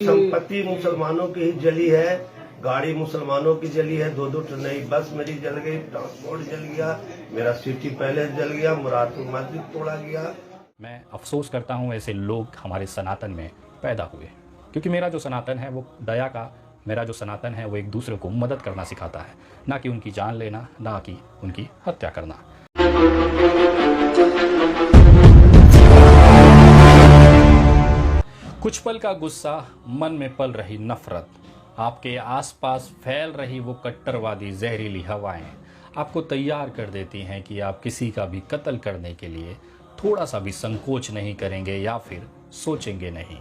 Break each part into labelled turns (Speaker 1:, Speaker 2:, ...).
Speaker 1: संपत्ति मुसलमानों की ही जली है, गाड़ी मुसलमानों की जली है, दो नई बस मेरी जल गई, ट्रांसपोर्ट जल गया, मेरा सिटी पैलेस जल गया, मुरादपुर मस्जिद तोड़ा गया।
Speaker 2: मैं अफसोस करता हूँ ऐसे लोग हमारे सनातन में पैदा हुए, क्योंकि मेरा जो सनातन है वो दया का, मेरा जो सनातन है वो एक दूसरे को मदद करना सिखाता है, ना कि उनकी जान लेना, ना कि उनकी हत्या करना। कुछ पल का गुस्सा, मन में पल रही नफरत, आपके आसपास फैल रही वो कट्टरवादी जहरीली हवाएं आपको तैयार कर देती हैं कि आप किसी का भी कत्ल करने के लिए थोड़ा सा भी संकोच नहीं करेंगे या फिर सोचेंगे नहीं।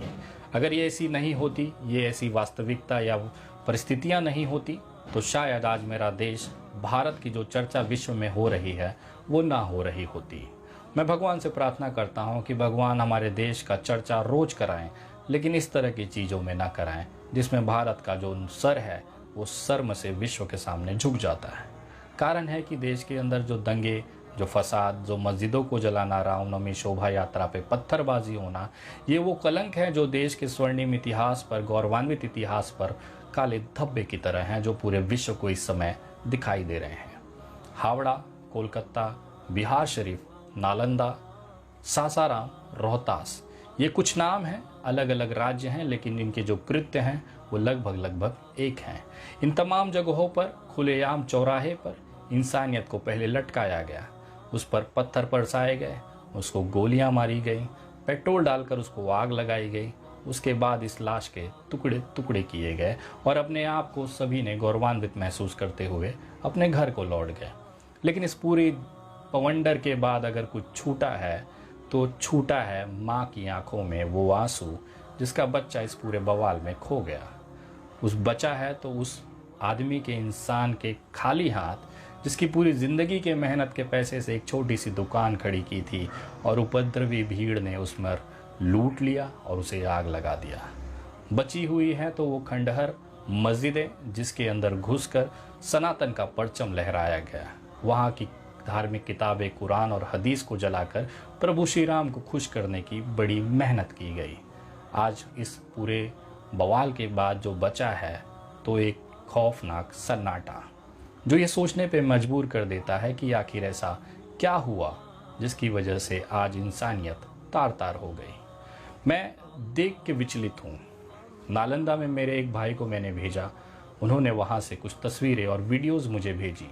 Speaker 2: अगर ये ऐसी नहीं होती, ये ऐसी वास्तविकता या परिस्थितियां नहीं होती, तो शायद आज मेरा देश, भारत की जो चर्चा विश्व में हो रही है वो ना हो रही होती। मैं भगवान से प्रार्थना करता हूँ कि भगवान हमारे देश का चर्चा रोज कराएं, लेकिन इस तरह की चीज़ों में ना कराएं जिसमें भारत का जो सर है वो शर्म से विश्व के सामने झुक जाता है। कारण है कि देश के अंदर जो दंगे, जो फसाद, जो मस्जिदों को जलाना, रामनवमी शोभा यात्रा पे पत्थरबाजी होना, ये वो कलंक है जो देश के स्वर्णिम इतिहास पर, गौरवान्वित इतिहास पर काले धब्बे की तरह हैं, जो पूरे विश्व को इस समय दिखाई दे रहे हैं। हावड़ा, कोलकाता, बिहार शरीफ, नालंदा, सासाराम, रोहतास, ये कुछ नाम हैं, अलग अलग राज्य हैं, लेकिन इनके जो कृत्य हैं वो लगभग एक हैं। इन तमाम जगहों पर खुलेआम चौराहे पर इंसानियत को पहले लटकाया गया, उस पर पत्थर बरसाए गए, उसको गोलियां मारी गई, पेट्रोल डालकर उसको आग लगाई गई, उसके बाद इस लाश के टुकड़े टुकड़े किए गए और अपने आप को सभी ने गौरवान्वित महसूस करते हुए अपने घर को लौट गए। लेकिन इस पूरी पवंडर के बाद अगर कुछ छूटा है तो छूटा है माँ की आंखों में वो आंसू जिसका बच्चा इस पूरे बवाल में खो गया। उस बचा है तो उस आदमी के, इंसान के खाली हाथ, जिसकी पूरी जिंदगी के मेहनत के पैसे से एक छोटी सी दुकान खड़ी की थी और उपद्रवी भीड़ ने उसमें लूट लिया और उसे आग लगा दिया। बची हुई है तो वो खंडहर मस्जिदें जिसके अंदर घुसकर सनातन का परचम लहराया गया, वहाँ की धार्मिक किताबें कुरान और हदीस को जलाकर प्रभु श्री राम को खुश करने की बड़ी मेहनत की गई। आज इस पूरे बवाल के बाद जो बचा है तो एक खौफनाक सन्नाटा, जो ये सोचने पे मजबूर कर देता है कि आखिर ऐसा क्या हुआ जिसकी वजह से आज इंसानियत तार तार हो गई। मैं देख के विचलित हूँ। नालंदा में मेरे एक भाई को मैंने भेजा, उन्होंने वहाँ से कुछ तस्वीरें और वीडियोज़ मुझे भेजी।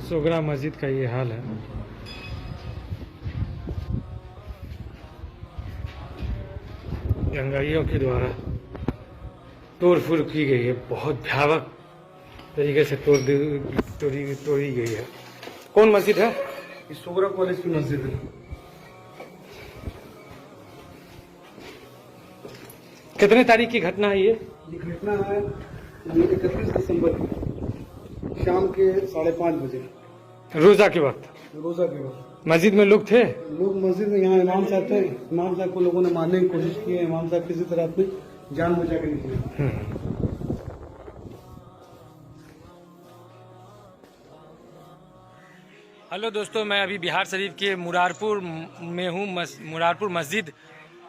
Speaker 3: सोगरा मस्जिद का ये हाल है। दंगाइयों के द्वारा तोड़ फोड़ की गई है, बहुत भयावह तरीके से तोड़ी गई है। कौन मस्जिद है?
Speaker 4: ये सोगरा कॉलेज की मस्जिद है।
Speaker 3: कितने तारीख की घटना है ये?
Speaker 4: घटना है 31 दिसंबर शाम के 5:30 बजे,
Speaker 3: रोजा के वक्त।
Speaker 4: रोजा के वक्त
Speaker 3: मस्जिद में लोग थे?
Speaker 4: लोग मस्जिद में, यहाँ इमाम साहब थे। इमाम साहब को लोगों ने मारने की कोशिश की है। इमाम साहब किसी तरह अपनी जान बचा के निकले।
Speaker 3: हेलो दोस्तों, मैं अभी बिहार शरीफ के मुरारपुर में हूँ। मुरारपुर मस्जिद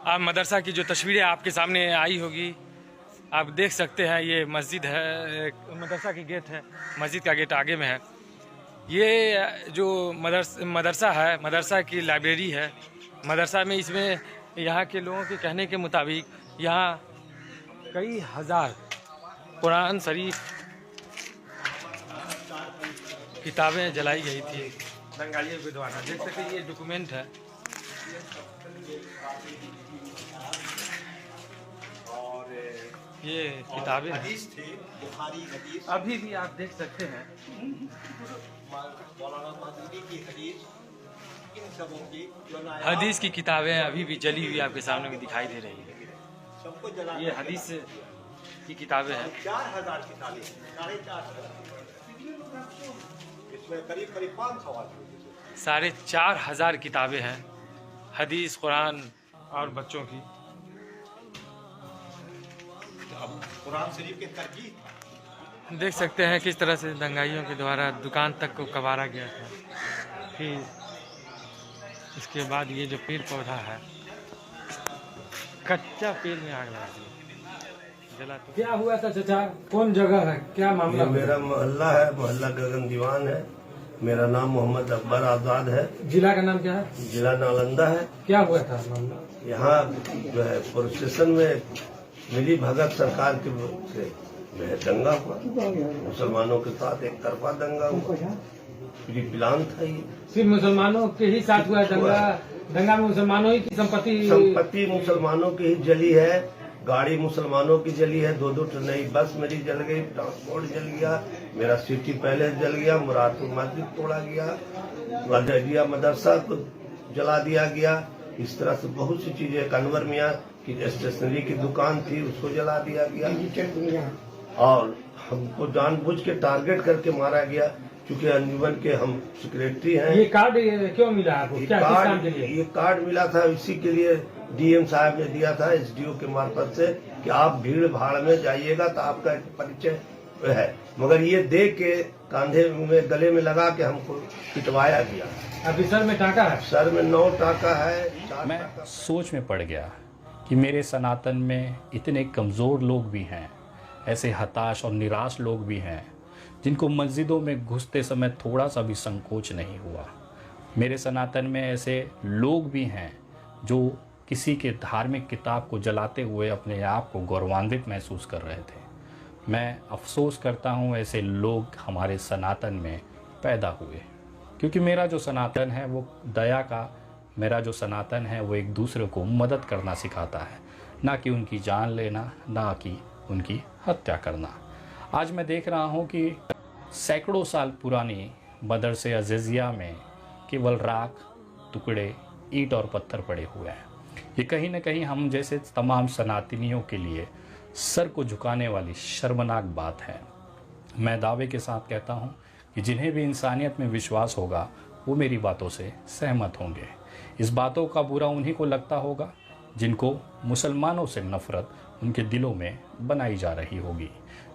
Speaker 3: और मदरसा की जो तस्वीरें आपके सामने आई होगी, आप देख सकते हैं। ये मस्जिद है, मदरसा की गेट है, मस्जिद का गेट आगे में है। ये जो मदरसा है, मदरसा की लाइब्रेरी है। मदरसा में इसमें यहाँ के लोगों के कहने के मुताबिक यहाँ कई हजार कुरान शरीफ किताबें जलाई गई थी दंगाइयों के द्वारा। देख सकते हैं, ये डॉक्यूमेंट है। ये किताबें अभी भी आप देख सकते हैं। हदीस की किताबें अभी भी जली हुई आपके सामने भी दिखाई दे रही है। ये हदीस की किताबें हैं।
Speaker 1: 4000 किताबें, 4,500 इसमें करीब
Speaker 3: 4,500 किताबें हैं, हदीस, कुरान और बच्चों की।
Speaker 1: कुरान शरीफ के तरकीब
Speaker 3: देख सकते हैं किस तरह से दंगाइयों के द्वारा दुकान तक को कबारा गया था। फिर इसके बाद ये जो पेड़ पौधा है, कच्चा पेड़ में आग लगा दी। चला तो क्या हुआ था चाचा? कौन जगह है, क्या मामला?
Speaker 1: ये मेरा मोहल्ला है, मोहल्ला गगन दीवान है। मेरा नाम मोहम्मद अकबर आजाद है।
Speaker 3: जिला का नाम क्या है?
Speaker 1: जिला नालंदा है।
Speaker 3: क्या हुआ था मामला?
Speaker 1: यहाँ जो है पुलिस स्टेशन में मिली भगत सरकार के से जो है दंगा हुआ, मुसलमानों के साथ एक तरफा दंगा हुआ। प्री प्लान था ये।
Speaker 3: सिर्फ मुसलमानों के ही साथ हुआ दंगा? दंगा में मुसलमानों ही की
Speaker 1: संपत्ति मुसलमानों की ही जली है। गाड़ी मुसलमानों की जली है। 2-2 नई बस मेरी जल गई, ट्रांसपोर्ट जल गया, मेरा सिटी पैलेस जल गया, मुरादपुर मस्जिद तोड़ा गया, अजहरिया मदरसा को जला दिया गया। इस तरह से बहुत सी चीजें, अनवर मियाँ की स्टेशनरी की दुकान थी उसको जला दिया गया और हमको जानबूझ के टारगेट करके मारा गया। क्योंकि अंजुमन के हम सेक्रेटरी हैं।
Speaker 3: ये कार्ड क्यों मिला आपको? क्या किस काम के लिए?
Speaker 1: ये कार्ड मिला था इसी के लिए, डीएम साहब ने दिया था एसडीओ के मार्फत से कि आप भीड़ भाड़ में जाइएगा तो आपका परिचय है। मगर ये देख के कांधे में गले में लगा के हमको पिटवाया गया।
Speaker 3: अभी सर में टाका है? सर में
Speaker 1: 9 टाका है।
Speaker 2: मैं सोच में पड़ गया कि मेरे सनातन में इतने कमज़ोर लोग भी हैं, ऐसे हताश और निराश लोग भी हैं जिनको मस्जिदों में घुसते समय थोड़ा सा भी संकोच नहीं हुआ। मेरे सनातन में ऐसे लोग भी हैं जो किसी के धार्मिक किताब को जलाते हुए अपने आप को गौरवान्वित महसूस कर रहे थे। मैं अफसोस करता हूँ ऐसे लोग हमारे सनातन में पैदा हुए, क्योंकि मेरा जो सनातन है वो दया का, मेरा जो सनातन है वो एक दूसरे को मदद करना सिखाता है, ना कि उनकी जान लेना, ना कि उनकी हत्या करना। आज मैं देख रहा हूँ कि सैकड़ों साल पुरानी मदरसे अज़ीज़िया में केवल राख, टुकड़े, ईंट और पत्थर पड़े हुए हैं। ये कहीं न कहीं हम जैसे तमाम सनातनियों के लिए सर को झुकाने वाली शर्मनाक बात है। मैं दावे के साथ कहता हूँ कि जिन्हें भी इंसानियत में विश्वास होगा वो मेरी बातों से सहमत होंगे। इस बातों का बुरा उन्हीं को लगता होगा जिनको मुसलमानों से नफ़रत उनके दिलों में बनाई जा रही होगी,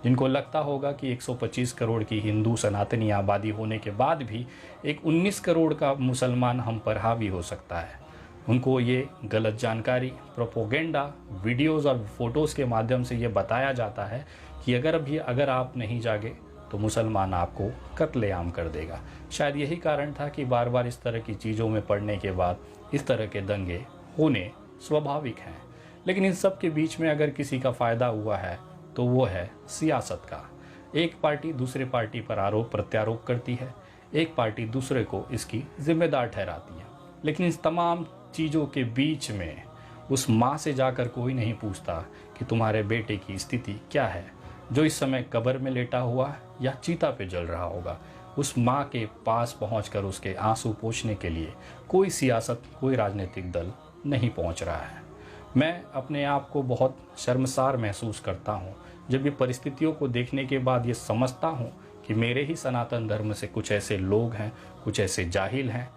Speaker 2: जिनको लगता होगा कि 125 करोड़ की हिंदू सनातनी आबादी होने के बाद भी एक 19 करोड़ का मुसलमान हम पर हावी हो सकता है। उनको ये गलत जानकारी, प्रोपोगेंडा, वीडियोज़ और फोटोज़ के माध्यम से ये बताया जाता है कि अगर आप नहीं जागे तो मुसलमान आपको कत्लेआम कर देगा। शायद यही कारण था कि बार बार इस तरह की चीज़ों में पड़ने के बाद इस तरह के दंगे होने स्वाभाविक हैं। लेकिन इन सब के बीच में अगर किसी का फ़ायदा हुआ है तो वो है सियासत का। एक पार्टी दूसरे पार्टी पर आरोप प्रत्यारोप करती है, एक पार्टी दूसरे को इसकी जिम्मेदार ठहराती है। लेकिन इस तमाम चीज़ों के बीच में उस माँ से जाकर कोई नहीं पूछता कि तुम्हारे बेटे की स्थिति क्या है, जो इस समय कब्र में लेटा हुआ या चीता पे जल रहा होगा। उस माँ के पास पहुंचकर उसके आंसू पोंछने के लिए कोई सियासत, कोई राजनीतिक दल नहीं पहुंच रहा है। मैं अपने आप को बहुत शर्मसार महसूस करता हूँ जब ये परिस्थितियों को देखने के बाद ये समझता हूँ कि मेरे ही सनातन धर्म से कुछ ऐसे लोग हैं, कुछ ऐसे जाहिल हैं,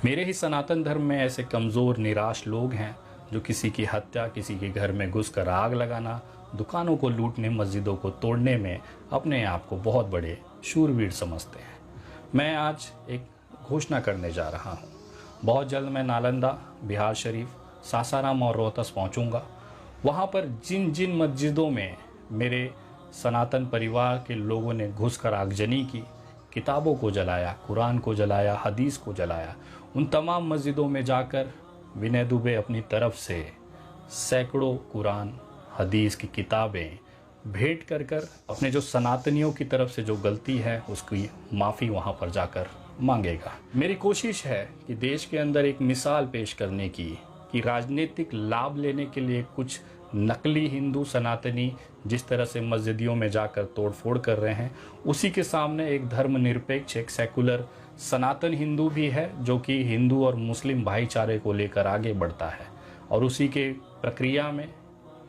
Speaker 2: मेरे ही सनातन धर्म में ऐसे कमज़ोर निराश लोग हैं जो किसी की हत्या, किसी के घर में घुसकर आग लगाना, दुकानों को लूटने, मस्जिदों को तोड़ने में अपने आप को बहुत बड़े शूरवीर समझते हैं। मैं आज एक घोषणा करने जा रहा हूँ। बहुत जल्द मैं नालंदा, बिहार शरीफ, सासाराम और रोहतस पहुँचूँगा। वहाँ पर जिन जिन मस्जिदों में मेरे सनातन परिवार के लोगों ने घुसकर आगजनी की, किताबों को जलाया, कुरान को जलाया, हदीस को जलाया, उन तमाम मस्जिदों में जाकर विनय दुबे अपनी तरफ से सैकड़ों कुरान, हदीस की किताबें भेंट कर कर अपने जो सनातनियों की तरफ से जो गलती है उसकी माफ़ी वहाँ पर जाकर मांगेगा। मेरी कोशिश है कि देश के अंदर एक मिसाल पेश करने की कि राजनीतिक लाभ लेने के लिए कुछ नकली हिंदू सनातनी जिस तरह से मस्जिदियों में जाकर तोड़फोड़ कर रहे हैं, उसी के सामने एक धर्मनिरपेक्ष, एक सेकुलर सनातन हिंदू भी है जो कि हिंदू और मुस्लिम भाईचारे को लेकर आगे बढ़ता है। और उसी के प्रक्रिया में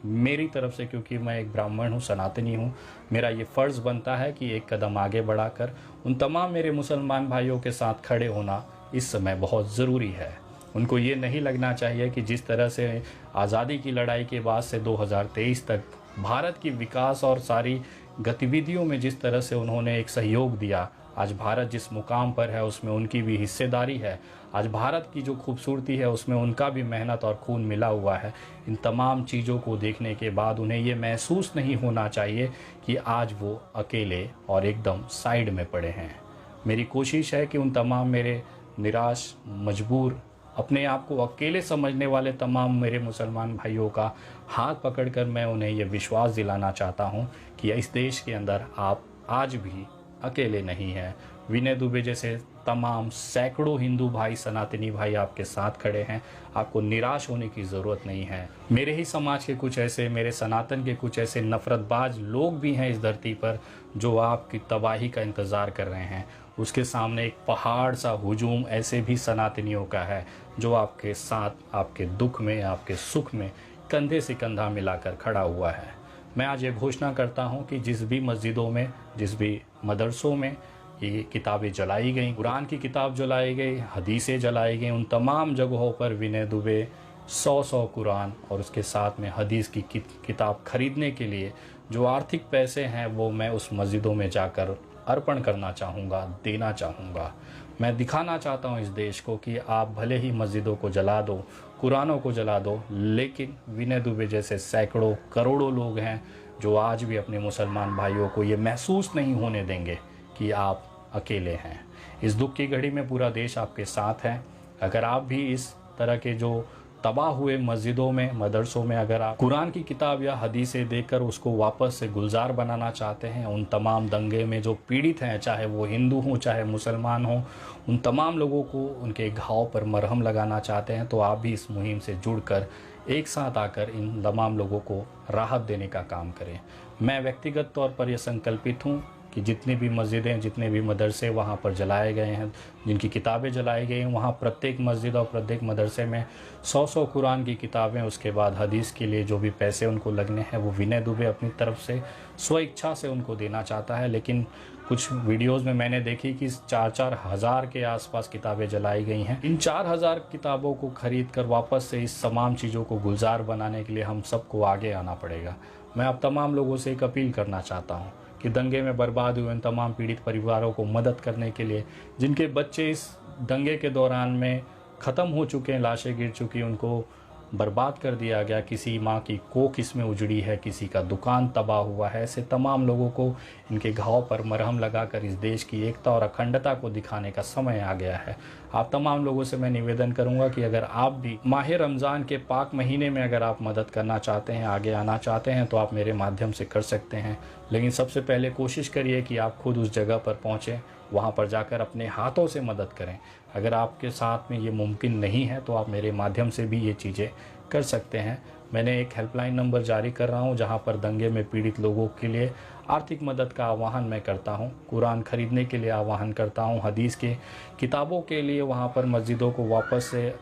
Speaker 2: मेरी तरफ से, क्योंकि मैं एक ब्राह्मण हूँ, सनातनी हूँ, मेरा ये फ़र्ज़ बनता है कि एक कदम आगे बढ़ाकर उन तमाम मेरे मुसलमान भाइयों के साथ खड़े होना इस समय बहुत ज़रूरी है। उनको ये नहीं लगना चाहिए कि जिस तरह से आज़ादी की लड़ाई के बाद से 2023 तक भारत की विकास और सारी गतिविधियों में जिस तरह से उन्होंने एक सहयोग दिया, आज भारत जिस मुकाम पर है उसमें उनकी भी हिस्सेदारी है। आज भारत की जो खूबसूरती है उसमें उनका भी मेहनत और खून मिला हुआ है। इन तमाम चीज़ों को देखने के बाद उन्हें ये महसूस नहीं होना चाहिए कि आज वो अकेले और एकदम साइड में पड़े हैं। मेरी कोशिश है कि उन तमाम मेरे निराश, मजबूर, अपने आप को अकेले समझने वाले तमाम मेरे मुसलमान भाइयों का हाथ पकड़कर मैं उन्हें ये विश्वास दिलाना चाहता हूँ कि इस देश के अंदर आप आज भी अकेले नहीं हैं। विनय दुबे जैसे तमाम सैकड़ों हिंदू भाई, सनातनी भाई आपके साथ खड़े हैं। आपको निराश होने की ज़रूरत नहीं है। मेरे ही समाज के कुछ ऐसे, मेरे सनातन के कुछ ऐसे नफ़रतबाज लोग भी हैं इस धरती पर जो आपकी तबाही का इंतज़ार कर रहे हैं। उसके सामने एक पहाड़ सा हुजूम ऐसे भी सनातनियों का है जो आपके साथ, आपके दुख में, आपके सुख में कंधे से कंधा मिलाकर खड़ा हुआ है। मैं आज ये घोषणा करता हूँ कि जिस भी मस्जिदों में, जिस भी मदरसों में ये किताबें जलाई गई, कुरान की किताब जलाई गई, हदीसें जलाई गई, उन तमाम जगहों पर विनय दुबे 100 कुरान और उसके साथ में हदीस की किताब खरीदने के लिए जो आर्थिक पैसे हैं वो मैं उस मस्जिदों में जाकर अर्पण करना चाहूँगा, देना चाहूँगा। मैं दिखाना चाहता हूँ इस देश को कि आप भले ही मस्जिदों को जला दो, कुरानों को जला दो, लेकिन विनय दुबे जैसे सैकड़ों करोड़ों लोग हैं जो आज भी अपने मुसलमान भाइयों को ये महसूस नहीं होने देंगे कि आप अकेले हैं। इस दुख की घड़ी में पूरा देश आपके साथ है। अगर आप भी इस तरह के जो तबाह हुए मस्जिदों में, मदरसों में अगर आप कुरान की किताब या हदीसें देखकर उसको वापस से गुलजार बनाना चाहते हैं, उन तमाम दंगे में जो पीड़ित हैं, चाहे वो हिंदू हों चाहे मुसलमान हों, उन तमाम लोगों को उनके घाव पर मरहम लगाना चाहते हैं, तो आप भी इस मुहिम से जुड़कर एक साथ आकर इन तमाम लोगों को राहत देने का काम करें। मैं व्यक्तिगत तौर पर यह संकल्पित हूँ कि जितनी भी मस्जिदें, जितने भी मदरसे वहाँ पर जलाए गए हैं, जिनकी किताबें जलाई गई हैं, वहाँ प्रत्येक मस्जिद और प्रत्येक मदरसे में 100 कुरान की किताबें, उसके बाद हदीस के लिए जो भी पैसे उनको लगने हैं वो विनय दुबे अपनी तरफ से स्वेच्छा से उनको देना चाहता है। लेकिन कुछ वीडियोस में मैंने देखी कि 4-4 हज़ार के आसपास किताबें जलाई गई हैं। इन 4,000 किताबों को खरीद कर वापस से इस तमाम चीज़ों को गुलजार बनाने के लिए हम सबको आगे आना पड़ेगा। मैं आप तमाम लोगों से एक अपील करना चाहता हूँ कि दंगे में बर्बाद हुए उन तमाम पीड़ित परिवारों को मदद करने के लिए, जिनके बच्चे इस दंगे के दौरान में ख़त्म हो चुके हैं, लाशें गिर चुकी, उनको बर्बाद कर दिया गया, किसी माँ की कोख इसमें उजड़ी है, किसी का दुकान तबाह हुआ है, ऐसे तमाम लोगों को इनके घाव पर मरहम लगाकर इस देश की एकता और अखंडता को दिखाने का समय आ गया है। आप तमाम लोगों से मैं निवेदन करूंगा कि अगर आप भी माह रमज़ान के पाक महीने में अगर आप मदद करना चाहते हैं, आगे आना चाहते हैं, तो आप मेरे माध्यम से कर सकते हैं। लेकिन सबसे पहले कोशिश करिए कि आप खुद उस जगह पर पहुँचें, वहाँ पर जाकर अपने हाथों से मदद करें। अगर आपके साथ में ये मुमकिन नहीं है तो आप मेरे माध्यम से भी ये चीज़ें कर सकते हैं। मैंने एक हेल्पलाइन नंबर जारी कर रहा हूँ जहाँ पर दंगे में पीड़ित लोगों के लिए आर्थिक मदद का आह्वान मैं करता हूँ, कुरान खरीदने के लिए आह्वान करता हूँ, हदीस के किताबों के लिए वहाँ पर मस्जिदों को वापस से,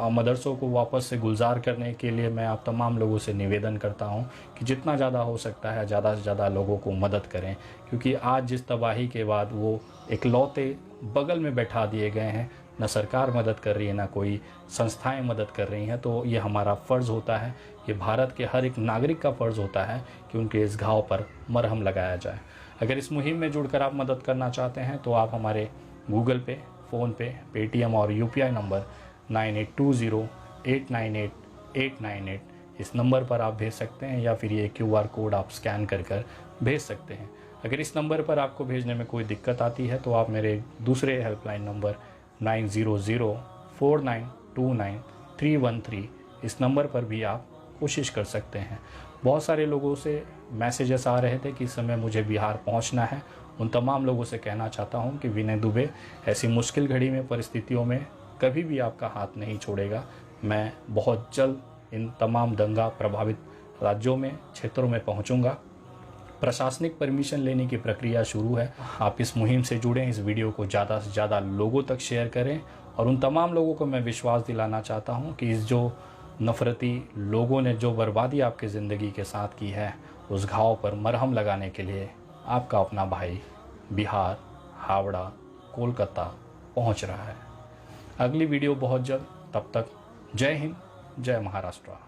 Speaker 2: मदरसों को वापस से गुलजार करने के लिए मैं आप तमाम लोगों से निवेदन करता हूं कि जितना ज़्यादा हो सकता है ज़्यादा से ज़्यादा लोगों को मदद करें, क्योंकि आज जिस तबाही के बाद वो इकलौते बगल में बैठा दिए गए हैं, न सरकार मदद कर रही है, ना कोई संस्थाएं मदद कर रही हैं। तो ये हमारा फ़र्ज़ होता है, ये भारत के हर एक नागरिक का फ़र्ज़ होता है कि उनके इस घाव पर मरहम लगाया जाए। अगर इस मुहिम में जुड़कर आप मदद करना चाहते हैं तो आप हमारे गूगल पे, फ़ोनपे, पेटीएम और UPI नंबर 9820898898 इस नंबर पर आप भेज सकते हैं, या फिर ये QR कोड आप स्कैन कर भेज सकते हैं। अगर इस नंबर पर आपको भेजने में कोई दिक्कत आती है तो आप मेरे दूसरे हेल्पलाइन नंबर 9004929313 इस नंबर पर भी आप कोशिश कर सकते हैं। बहुत सारे लोगों से मैसेजेस आ रहे थे कि इस समय मुझे बिहार पहुंचना है। उन तमाम लोगों से कहना चाहता हूं कि विनय दुबे ऐसी मुश्किल घड़ी में, परिस्थितियों में कभी भी आपका हाथ नहीं छोड़ेगा। मैं बहुत जल्द इन तमाम दंगा प्रभावित राज्यों में, क्षेत्रों में पहुंचूंगा। प्रशासनिक परमिशन लेने की प्रक्रिया शुरू है। आप इस मुहिम से जुड़ें, इस वीडियो को ज़्यादा से ज़्यादा लोगों तक शेयर करें, और उन तमाम लोगों को मैं विश्वास दिलाना चाहता हूं कि इस जो नफ़रती लोगों ने जो बर्बादी आपकी ज़िंदगी के साथ की है, उस घाव पर मरहम लगाने के लिए आपका अपना भाई बिहार, हावड़ा, कोलकाता पहुंच रहा है। अगली वीडियो बहुत जल्द, तब तक जय हिंद, जय महाराष्ट्र।